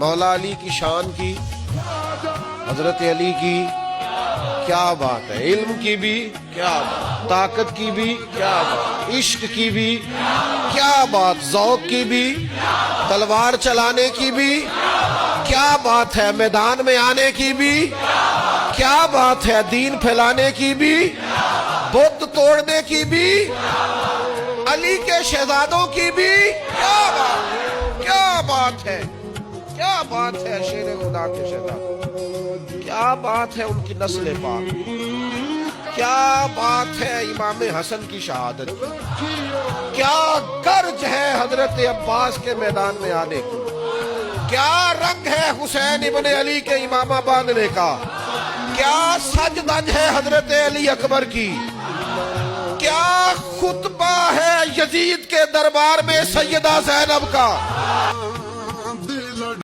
मौला अली की शान की, हजरत अली की क्या बात है, इल्म की भी क्या बात, ताकत की भी क्या बात, इश्क की भी क्या बात, ज़ौक़ की भी, तलवार चलाने की भी क्या बात है, मैदान में आने की भी क्या बात है, दीन फैलाने की भी, बुत तोड़ने की भी, अली के शहजादों की भी क्या बात, क्या बात है, क्या बात है शेर खुदा के शहजादों, क्या बात है उनकी नस्ल पाक, क्या बात है इमाम हसन की शहादत की, क्या गर्ज है हजरत अब्बास के मैदान में आने की, क्या रंग है हुसैन इब्ने अली के इमामा बांधने का, क्या सज धज है हजरत अली अकबर की, क्या खुतबा है यजीद के दरबार में सैयदा ज़ैनब का।